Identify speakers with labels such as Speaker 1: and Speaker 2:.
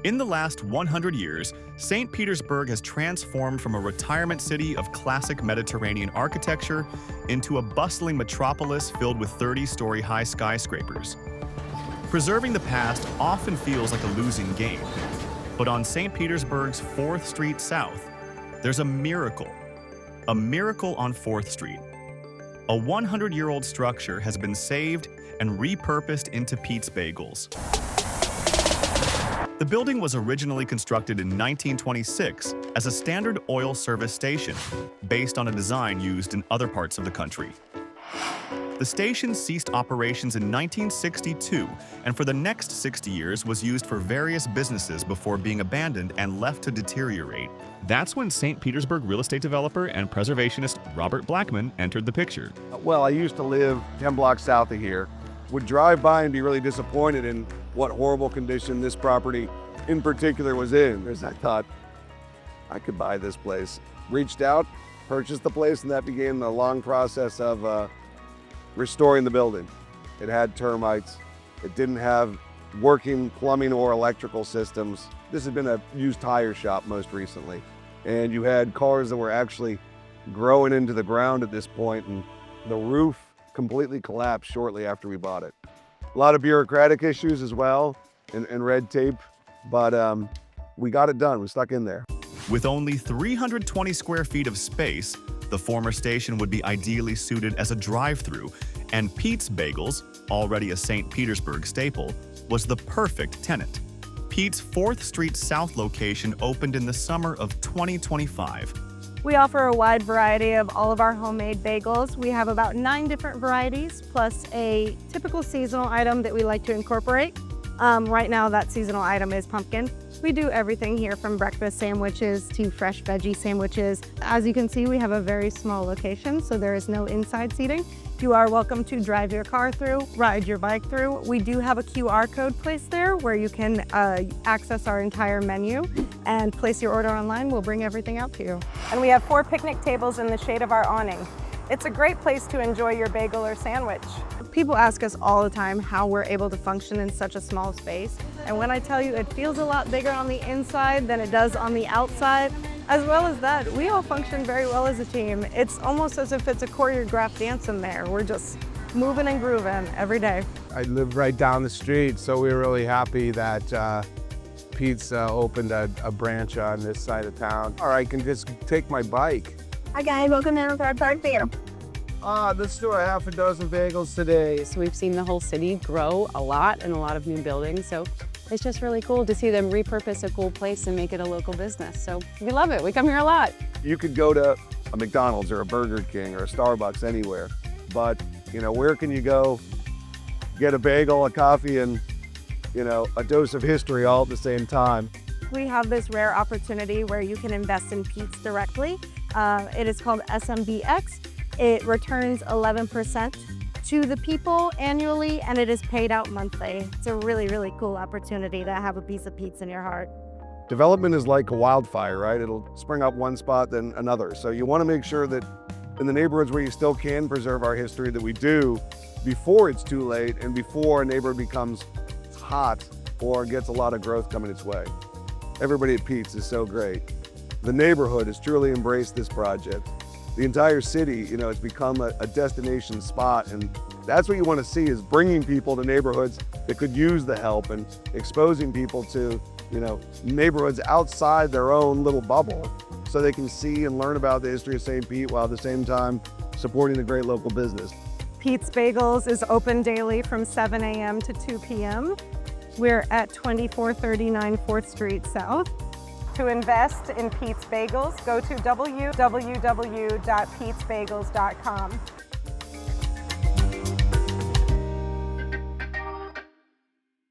Speaker 1: In the last 100 years, St. Petersburg has transformed from a retirement city of classic Mediterranean architecture into a bustling metropolis filled with 30-story high skyscrapers. Preserving the past often feels like a losing game, but on St. Petersburg's 4th Street South, there's a miracle on 4th Street. A 100-year-old structure has been saved and repurposed into Pete's Bagels. The building was originally constructed in 1926 as a standard oil service station, based on a design used in other parts of the country. The station ceased operations in 1962, and for the next 60 years was used for various businesses before being abandoned and left to deteriorate. That's when St. Petersburg real estate developer and preservationist Robert Blackman entered the picture.
Speaker 2: Well, I used to live 10 blocks south of here. Would drive by and be really disappointed in what horrible condition this property in particular was in. As I thought, I could buy this place. Reached out, purchased the place, and that began the long process of restoring the building. It had termites. It didn't have working plumbing or electrical systems. This had been a used tire shop most recently. And you had cars that were actually growing into the ground at this point, and the roof completely collapsed shortly after we bought it. A lot of bureaucratic issues as well, and red tape, but we got it done. We stuck in there.
Speaker 1: With only 320 square feet of space, the former station would be ideally suited as a drive-through, and Pete's Bagels, already a St. Petersburg staple, was the perfect tenant. Pete's 4th Street South location opened in the summer of 2025.
Speaker 3: We offer a wide variety of all of our homemade bagels. We have about 9 different varieties, plus a typical seasonal item that we like to incorporate. Right now, that seasonal item is pumpkin. We do everything here from breakfast sandwiches to fresh veggie sandwiches. As you can see, we have a very small location, so there is no inside seating. You are welcome to drive your car through, ride your bike through. We do have a QR code placed there where you can access our entire menu and place your order online. We'll bring everything out to you. And we have 4 picnic tables in the shade of our awning. It's a great place to enjoy your bagel or sandwich. People ask us all the time how we're able to function in such a small space. And when I tell you it feels a lot bigger on the inside than it does on the outside, as well as that, we all function very well as a team. It's almost as if it's a choreographed dance in there. We're just moving and grooving every day.
Speaker 4: I live right down the street, so we were really happy that Pete's opened a branch on this side of town. Or I can just take my bike.
Speaker 5: Hi guys, welcome to our park theater.
Speaker 4: Let's do a half a dozen bagels today.
Speaker 6: So we've seen the whole city grow a lot and a lot of new buildings. So it's just really cool to see them repurpose a cool place and make it a local business. So we love it. We come here a lot.
Speaker 2: You could go to a McDonald's or a Burger King or a Starbucks anywhere, but where can you go get a bagel, a coffee, and a dose of history all at the same time?
Speaker 3: We have this rare opportunity where you can invest in Pete's directly. It is called SMBX. It returns 11% to the people annually, and it is paid out monthly. It's a really, really cool opportunity to have a piece of Pete's in your heart.
Speaker 2: Development is like a wildfire, right? It'll spring up one spot, then another. So you want to make sure that in the neighborhoods where you still can preserve our history, that we do before it's too late and before a neighborhood becomes hot or gets a lot of growth coming its way. Everybody at Pete's is so great. The neighborhood has truly embraced this project. The entire city, it's become a destination spot, and that's what you want to see, is bringing people to neighborhoods that could use the help and exposing people to, neighborhoods outside their own little bubble so they can see and learn about the history of St. Pete while at the same time supporting a great local business.
Speaker 3: Pete's Bagels is open daily from 7 a.m. to 2 p.m. We're at 2439 4th Street South. To invest in Pete's Bagels, go to www.petesbagels.com.